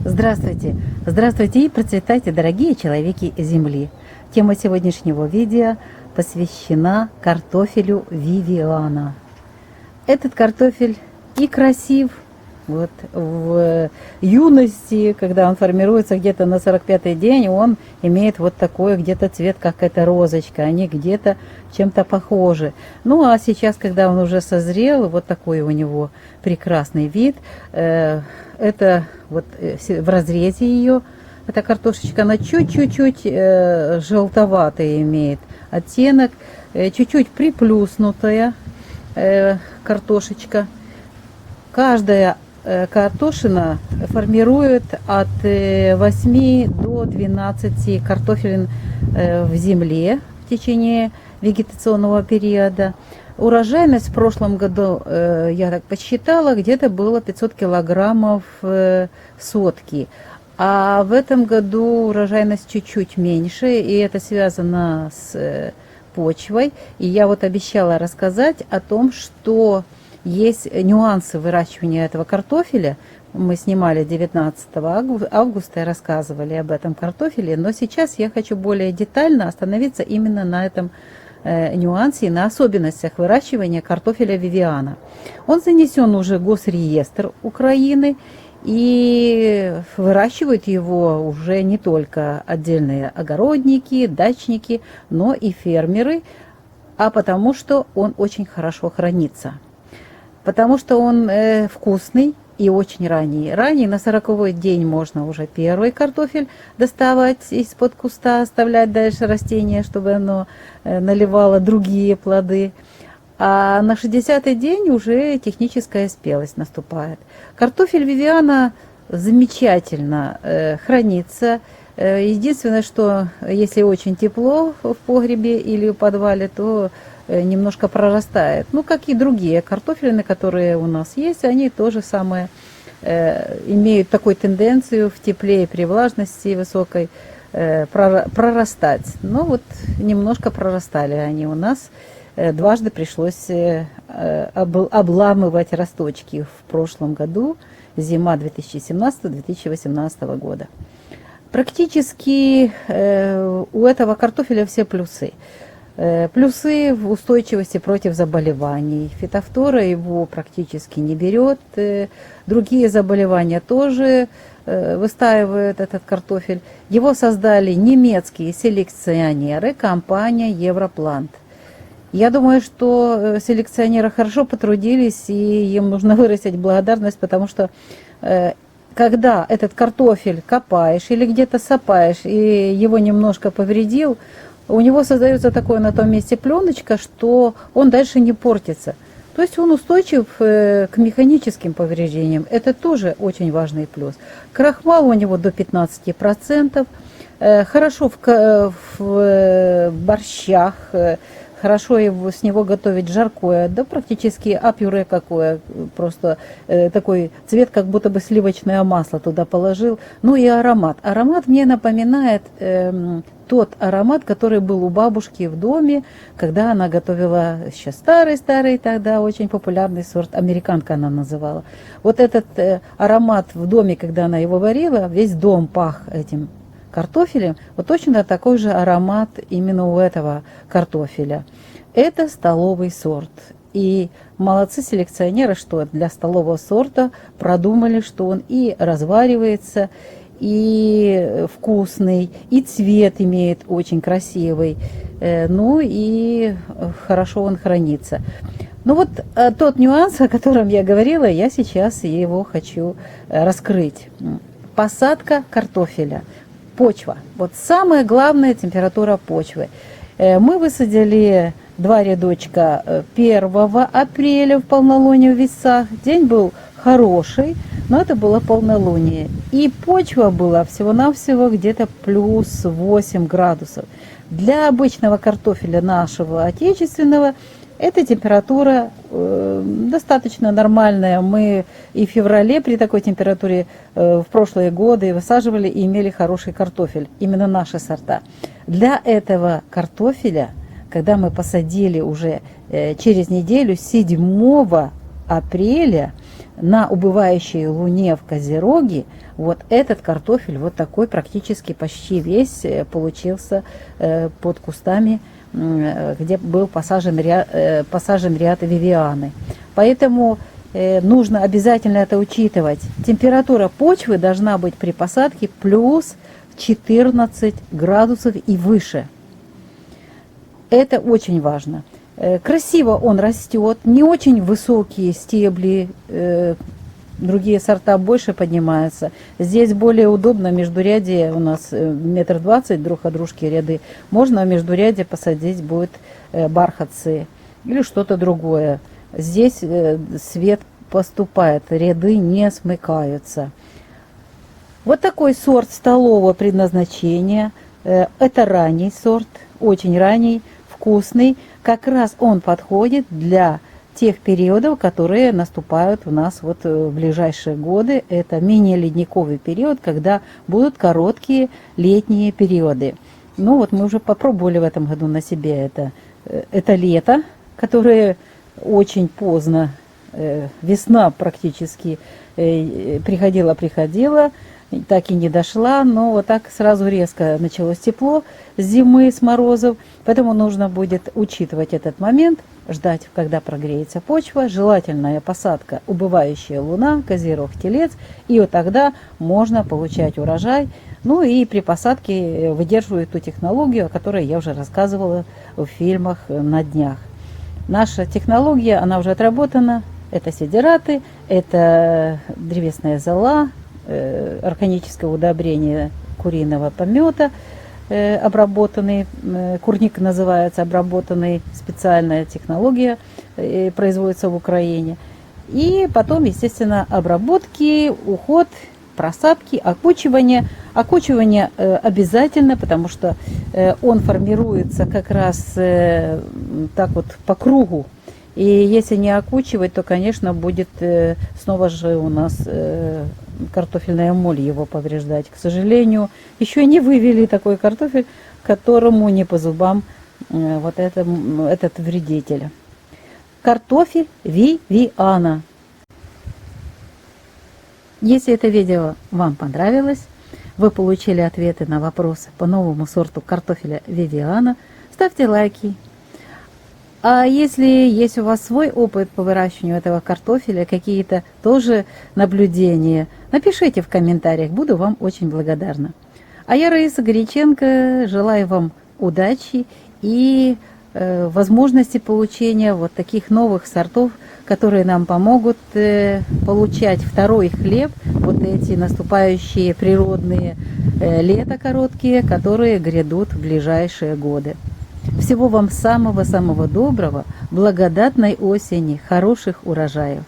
Здравствуйте! Здравствуйте и процветайте, дорогие человеки Земли! Тема сегодняшнего видео посвящена картофелю Вивиана. Этот картофель и красив вот, в юности, когда он формируется где-то на 45-й день, он имеет вот такой где-то цвет, как эта розочка, они где-то чем-то похожи. Ну а сейчас, когда он уже созрел, вот такой у него прекрасный вид. Это вот в разрезе ее, эта картошечка, она чуть-чуть желтоватый имеет оттенок, чуть-чуть приплюснутая картошечка. Каждая картошина формирует от 8 до 12 картофелин в земле в течение вегетационного периода. Урожайность в прошлом году, я так подсчитала, где-то было 500 килограммов сотки. А в этом году урожайность чуть-чуть меньше, и это связано с почвой. И я вот обещала рассказать о том, что есть нюансы выращивания этого картофеля. Мы снимали 19 августа и рассказывали об этом картофеле, но сейчас я хочу более детально остановиться именно на этом нюансе и на особенностях выращивания картофеля Вивиана. Он занесен уже в Госреестр Украины, и выращивают его уже не только отдельные огородники, дачники, но и фермеры, а потому что он очень хорошо хранится. Потому что он вкусный и очень ранний. Ранний, на 40-й день можно уже первый картофель доставать из-под куста, оставлять дальше растение, чтобы оно наливало другие плоды. А на 60-й день уже техническая спелость наступает. Картофель Вивиана замечательно хранится. Единственное, что если очень тепло в погребе или в подвале, то немножко прорастает. Ну, как и другие картофелины, которые у нас есть, они тоже самое имеют такую тенденцию в тепле и при влажности высокой прорастать. Но вот немножко прорастали они у нас. Дважды пришлось обламывать росточки в прошлом году, зима 2017-2018 года. Практически у этого картофеля все плюсы. Плюсы в устойчивости против заболеваний. Фитофтора его практически не берет. Другие заболевания тоже выстаивают этот картофель. Его создали немецкие селекционеры, компания Европлант. Я думаю, что селекционеры хорошо потрудились, и им нужно выразить благодарность, потому что когда этот картофель копаешь или где-то сапаешь, и его немножко повредил, у него создается такое на том месте пленочка, что он дальше не портится. То есть он устойчив к механическим повреждениям. Это тоже очень важный плюс. Крахмал у него до 15%. Хорошо в борщах. Хорошо с него готовить жаркое, да практически пюре какое, просто такой цвет, как будто бы сливочное масло туда положил. Ну и аромат. Аромат мне напоминает тот аромат, который был у бабушки в доме, когда она готовила еще старый-старый, тогда очень популярный сорт, американка она называла. Вот этот аромат в доме, когда она его варила, весь дом пах этим картофелем, вот точно такой же аромат именно у этого картофеля. Это столовый сорт. И молодцы селекционеры, что для столового сорта продумали, что он и разваривается, и вкусный, и цвет имеет очень красивый, ну и хорошо он хранится. Ну вот тот нюанс, о котором я говорила, я сейчас его хочу раскрыть. Посадка картофеля. Почва. Вот самая главная температура почвы. Мы высадили 2 рядочка 1 апреля в полнолуние в Весах. День был хороший, но это было полнолуние. И почва была всего-навсего где-то плюс 8 градусов. Для обычного картофеля нашего отечественного эта температура достаточно нормальная. Мы и в феврале при такой температуре в прошлые годы высаживали и имели хороший картофель. Именно наши сорта. Для этого картофеля, когда мы посадили уже через неделю, 7 апреля, на убывающей луне в Козероге вот этот картофель вот такой практически почти весь получился под кустами, где был посажен ряд вивианы. Поэтому нужно обязательно это учитывать. Температура почвы должна быть при посадке плюс 14 градусов и выше. Это очень важно. Красиво он растет, не очень высокие стебли, другие сорта больше поднимаются. Здесь более удобно междурядье, у нас 1,20 м друг от дружки ряды. Можно в междурядье посадить будет бархатцы или что-то другое. Здесь свет поступает, ряды не смыкаются. Вот такой сорт столового предназначения. Это ранний сорт, очень ранний, вкусный. Как раз он подходит для тех периодов, которые наступают у нас вот в ближайшие годы. Это мини-ледниковый период, когда будут короткие летние периоды. Ну вот мы уже попробовали в этом году на себе это лето, которое очень поздно, весна практически приходила, так и не дошла, но вот так сразу резко началось тепло с зимы, с морозов, поэтому нужно будет учитывать этот момент, ждать, когда прогреется почва, желательная посадка, убывающая луна, Козерог, Телец, и вот тогда можно получать урожай. Ну и при посадке выдерживают ту технологию, о которой я уже рассказывала в фильмах на днях. Наша технология, она уже отработана, это сидераты, это древесная зола, органическое удобрение куриного помета, обработанный, курник называется, обработанный, специальная технология производится в Украине. И потом, естественно, обработки, уход, просадки, окучивание. Окучивание обязательно, потому что он формируется как раз так вот по кругу. И если не окучивать, то, конечно, будет снова же у нас картофельная моль его повреждать. К сожалению, еще не вывели такой картофель, которому не по зубам вот этот вредитель. Картофель Вивиана. Если это видео вам понравилось, вы получили ответы на вопросы по новому сорту картофеля Вивиана, ставьте лайки. А если есть у вас свой опыт по выращиванию этого картофеля, какие-то тоже наблюдения, напишите в комментариях, буду вам очень благодарна. А я, Раиса Горяченко, желаю вам удачи и возможности получения вот таких новых сортов, которые нам помогут получать второй хлеб, вот эти наступающие природные лета короткие, которые грядут в ближайшие годы. Всего вам самого-самого доброго, благодатной осени, хороших урожаев.